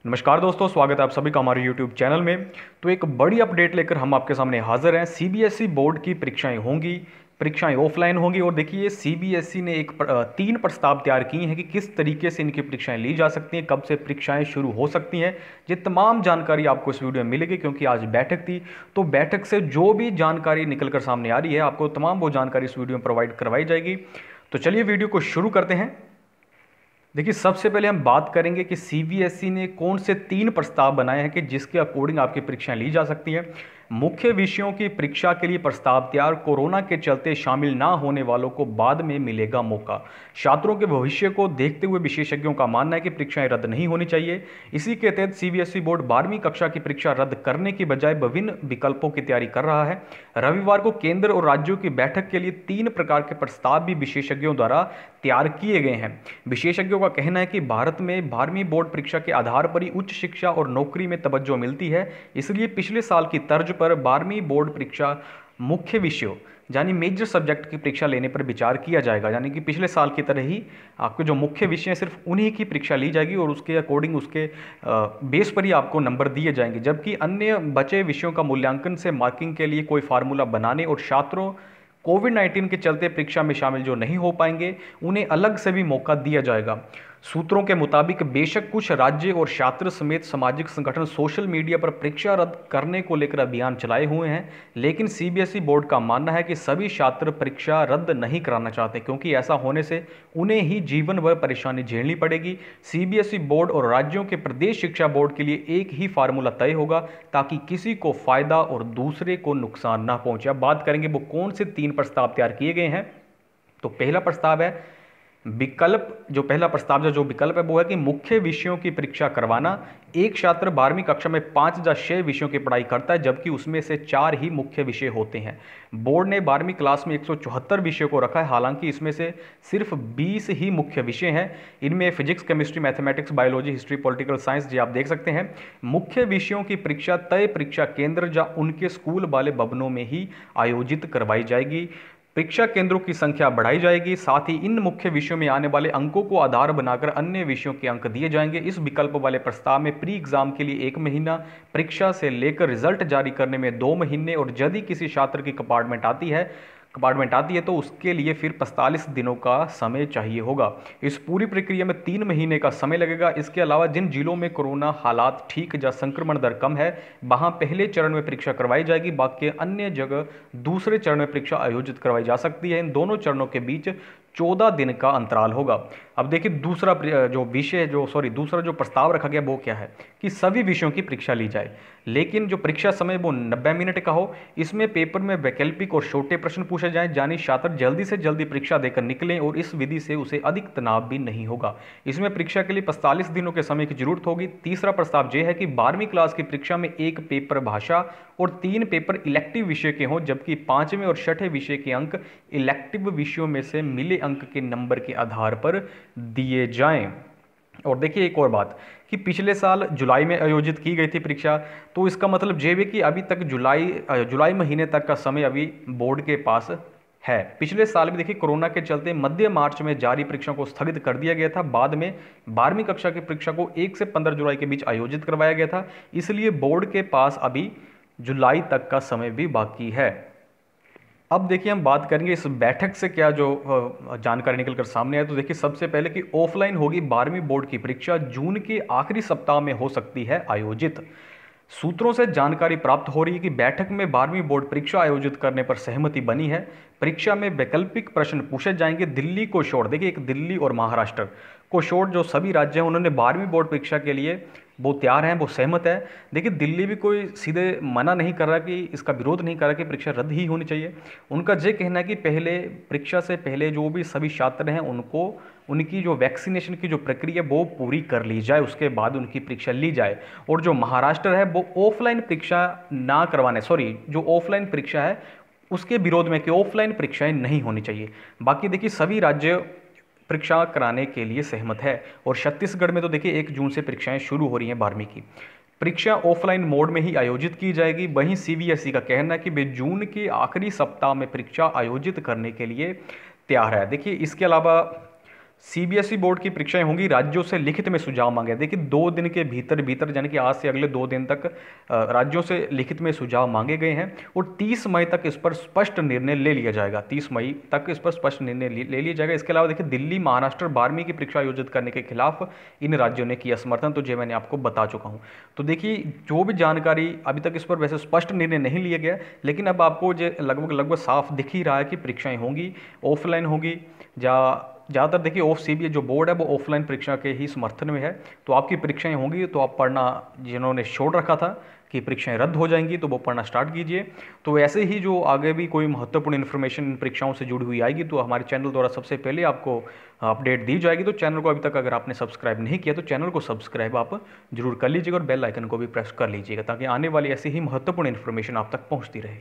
नमस्कार दोस्तों, स्वागत है आप सभी का हमारे YouTube चैनल में। तो एक बड़ी अपडेट लेकर हम आपके सामने हाजिर हैं। सीबीएसई बोर्ड की परीक्षाएं होंगी, परीक्षाएं ऑफलाइन होंगी। और देखिए, सीबीएसई ने तीन प्रस्ताव तैयार किए हैं कि किस तरीके से इनकी परीक्षाएं ली जा सकती हैं, कब से परीक्षाएं शुरू हो सकती हैं। ये तमाम जानकारी आपको इस वीडियो में मिलेगी, क्योंकि आज बैठक थी। तो बैठक से जो भी जानकारी निकलकर सामने आ रही है, आपको तमाम वो जानकारी इस वीडियो में प्रोवाइड करवाई जाएगी। तो चलिए वीडियो को शुरू करते हैं। देखिए, सबसे पहले हम बात करेंगे कि सीबीएसई ने कौन से तीन प्रस्ताव बनाए हैं कि जिसके अकॉर्डिंग आपकी परीक्षाएं ली जा सकती हैं। मुख्य विषयों की परीक्षा के लिए प्रस्ताव तैयार। कोरोना के चलते शामिल ना होने वालों को बाद में मिलेगा मौका। छात्रों के भविष्य को देखते हुए विशेषज्ञों का मानना है कि परीक्षाएं रद्द नहीं होनी चाहिए। इसी के तहत सीबीएसई बोर्ड 12वीं कक्षा की परीक्षा रद्द करने की बजाय विभिन्न विकल्पों की तैयारी कर रहा है। रविवार को केंद्र और राज्यों की बैठक के लिए तीन प्रकार के प्रस्ताव भी विशेषज्ञों द्वारा तैयार किए गए हैं। विशेषज्ञों का कहना है कि भारत में 12वीं बोर्ड परीक्षा के आधार पर ही उच्च शिक्षा और नौकरी में तवज्जो मिलती है। इसलिए पिछले साल की तर्ज पर 12वीं बोर्ड परीक्षा मुख्य विषयों यानी मेजर सब्जेक्ट की परीक्षा लेने पर विचार किया जाएगा। यानी कि पिछले साल की तरह ही आपके जो मुख्य विषय हैं सिर्फ उन्हीं की परीक्षा ली जाएगी और उसके अकॉर्डिंग उसके बेस पर ही आपको नंबर दिए जाएंगे। जबकि अन्य बचे विषयों का मूल्यांकन से मार्किंग के लिए कोई फार्मूला बनाने और छात्रों कोविड-19 के चलते परीक्षा में शामिल जो नहीं हो पाएंगे उन्हें अलग से भी मौका दिया जाएगा। सूत्रों के मुताबिक बेशक कुछ राज्य और छात्र समेत सामाजिक संगठन सोशल मीडिया पर परीक्षा रद्द करने को लेकर अभियान चलाए हुए हैं, लेकिन सीबीएसई बोर्ड का मानना है कि सभी छात्र परीक्षा रद्द नहीं कराना चाहते, क्योंकि ऐसा होने से उन्हें ही जीवन भर परेशानी झेलनी पड़ेगी। सीबीएसई बोर्ड और राज्यों के प्रदेश शिक्षा बोर्ड के लिए एक ही फार्मूला तय होगा, ताकि किसी को फायदा और दूसरे को नुकसान ना पहुंचे। अब बात करेंगे वो कौन से तीन प्रस्ताव तैयार किए गए हैं। तो पहला प्रस्ताव है विकल्प। जो पहला प्रस्ताव जो विकल्प है वो है कि मुख्य विषयों की परीक्षा करवाना। एक छात्र 12वीं कक्षा में 5 या 6 विषयों की पढ़ाई करता है, जबकि उसमें से 4 ही मुख्य विषय होते हैं। बोर्ड ने 12वीं क्लास में 174 विषयों को रखा है, हालांकि इसमें से सिर्फ 20 ही मुख्य विषय हैं। इनमें physics, chemistry, mathematics, biology, history, political science जी आप देख सकते हैं। मुख्य विषयों की परीक्षा तय परीक्षा केंद्र या उनके स्कूल वाले भवनों में ही आयोजित करवाई जाएगी। परीक्षा केंद्रों की संख्या बढ़ाई जाएगी। साथ ही इन मुख्य विषयों में आने वाले अंकों को आधार बनाकर अन्य विषयों के अंक दिए जाएंगे। इस विकल्प वाले प्रस्ताव में प्री एग्जाम के लिए 1 महीना, परीक्षा से लेकर रिजल्ट जारी करने में 2 महीने और यदि किसी छात्र की कंपार्टमेंट आती है तो उसके लिए फिर 45 दिनों का समय चाहिए होगा। इस पूरी प्रक्रिया में 3 महीने का समय लगेगा। इसके अलावा जिन जिलों में कोरोना हालात ठीक या संक्रमण दर कम है, वहां पहले चरण में परीक्षा करवाई जाएगी। बाकी अन्य जगह दूसरे चरण में परीक्षा आयोजित करवाई जा सकती है। इन दोनों चरणों के बीच 14 दिन का अंतराल होगा। अब देखिए, दूसरा जो प्रस्ताव रखा गया वो क्या है कि सभी विषयों की परीक्षा ली जाए, लेकिन जो परीक्षा समय वो 90 मिनट का हो। इसमें पेपर में वैकल्पिक और छोटे प्रश्न पूछे जाएं, यानी छात्र जल्दी से जल्दी परीक्षा देकर निकलें और इस विधि से उसे अधिक तनाव भी नहीं होगा। इसमें परीक्षा के लिए 45 दिनों के समय की जरूरत होगी। तीसरा प्रस्ताव यह है कि 12वीं क्लास की परीक्षा में 1 पेपर भाषा और 3 पेपर इलेक्टिव विषय के हों, जबकि 5वें और 6ठे विषय के अंक इलेक्टिव विषयों में से मिले अंक के नंबर के आधार पर दिए जाएं। और देखिए, एक और बात कि पिछले साल जुलाई में आयोजित की गई थी परीक्षा, तो इसका मतलब ये भी कि अभी तक जुलाई महीने तक का समय अभी बोर्ड के पास है। पिछले साल भी देखिए, कोरोना के चलते मध्य मार्च में जारी परीक्षा को स्थगित कर दिया गया था। बाद में 12वीं कक्षा की परीक्षा को 1 से 15 जुलाई के बीच आयोजित करवाया गया था। इसलिए बोर्ड के पास अभी जुलाई तक का समय भी बाकी है। अब देखिए, हम बात करेंगे इस बैठक से क्या जो जानकारी निकल कर सामने आए। तो देखिए, सबसे पहले कि ऑफलाइन होगी 12वीं बोर्ड की परीक्षा, जून के आखिरी सप्ताह में हो सकती है आयोजित। सूत्रों से जानकारी प्राप्त हो रही है कि बैठक में 12वीं बोर्ड परीक्षा आयोजित करने पर सहमति बनी है। परीक्षा में वैकल्पिक प्रश्न पूछे जाएंगे। दिल्ली को छोड़, देखिए, एक दिल्ली और महाराष्ट्र को छोड़ जो सभी राज्य हैं उन्होंने 12वीं बोर्ड परीक्षा के लिए वो तैयार हैं, वो सहमत है। देखिए, दिल्ली भी कोई सीधे मना नहीं कर रहा कि इसका विरोध नहीं कर रहा कि परीक्षा रद्द ही होनी चाहिए। उनका ये कहना है कि पहले परीक्षा से पहले जो भी सभी छात्र हैं उनको उनकी जो वैक्सीनेशन की जो प्रक्रिया वो पूरी कर ली जाए, उसके बाद उनकी परीक्षा ली जाए। और जो महाराष्ट्र है वो ऑफलाइन परीक्षा ना करवाने जो ऑफलाइन परीक्षा है उसके विरोध में कि ऑफलाइन परीक्षाएं नहीं होनी चाहिए। बाकी देखिए, सभी राज्य परीक्षा कराने के लिए सहमत है। और छत्तीसगढ़ में तो देखिए 1 जून से परीक्षाएं शुरू हो रही हैं 12वीं की। परीक्षा ऑफलाइन मोड में ही आयोजित की जाएगी। वहीं सीबीएसई का कहना है कि वे जून के आखिरी सप्ताह में परीक्षा आयोजित करने के लिए तैयार है। देखिए, इसके अलावा सीबीएसई बोर्ड की परीक्षाएं होंगी, राज्यों से लिखित में सुझाव मांगे। देखिए 2 दिन के भीतर भीतर यानी कि आज से अगले 2 दिन तक राज्यों से लिखित में सुझाव मांगे गए हैं और 30 मई तक इस पर स्पष्ट निर्णय ले लिया जाएगा। 30 मई तक इस पर स्पष्ट निर्णय ले लिया जाएगा। इसके अलावा देखिए दिल्ली, महाराष्ट्र 12वीं की परीक्षा आयोजित करने के खिलाफ इन राज्यों ने किया समर्थन, तो जो मैंने आपको बता चुका हूँ। तो देखिए जो भी जानकारी अभी तक इस पर वैसे स्पष्ट निर्णय नहीं लिया गया, लेकिन अब आपको जो लगभग साफ दिख ही रहा है कि परीक्षाएं होंगी, ऑफलाइन होगी। ज़्यादातर देखिए सीबीएसई जो बोर्ड है वो ऑफलाइन परीक्षा के ही समर्थन में है। तो आपकी परीक्षाएं होंगी तो आप पढ़ना, जिन्होंने छोड़ रखा था कि परीक्षाएं रद्द हो जाएंगी, तो वो पढ़ना स्टार्ट कीजिए। तो ऐसे ही जो आगे भी कोई महत्वपूर्ण इन्फॉर्मेशन परीक्षाओं से जुड़ी हुई आएगी तो हमारे चैनल द्वारा सबसे पहले आपको अपडेट दी जाएगी। तो चैनल को अभी तक अगर आपने सब्सक्राइब नहीं किया तो चैनल को सब्सक्राइब आप जरूर कर लीजिएगा और बेल आइकन को भी प्रेस कर लीजिएगा, ताकि आने वाली ऐसी ही महत्वपूर्ण इन्फॉर्मेशन आप तक पहुँचती रहे।